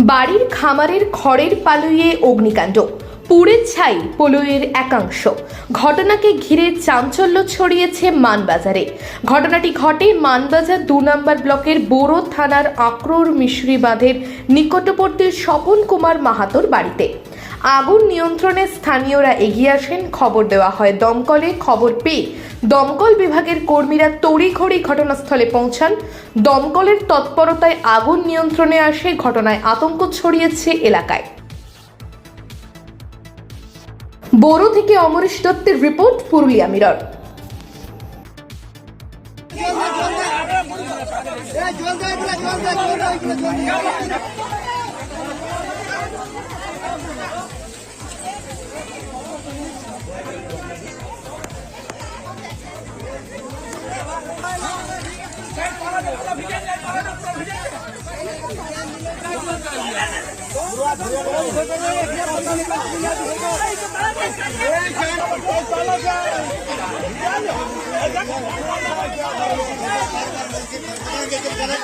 বাড়ির খামারের খড়ের পালুইয়ে অগ্নিকাণ্ড, পুড়ে ছাই পলুইয়ের একাংশ। ঘটনাকে ঘিরে চাঞ্চল্য ছড়িয়েছে মানবাজারে। ঘটনাটি ঘটে মানবাজার ২ নম্বর ব্লকের বোরো থানার আক্রোর মিশরি বাঁধের নিকটবর্তী স্বপন কুমার মাহাতোর বাড়িতে। আগুন নিয়ন্ত্রণে স্থানীয়রা এগিয়ে আসেন। খবর দেওয়া হয় দমকলে। খবর পেয়ে দমকল বিভাগের কর্মীরা তড়িঘড়ি ঘটনাস্থলে পৌঁছান। দমকলের তৎপরতায় আগুন নিয়ন্ত্রণে আসে। ঘটনায় আতঙ্ক ছড়িয়েছে এলাকায়। বোরো থেকে অমরেশ দত্তের রিপোর্ট, পুরুলিয়া মিরর।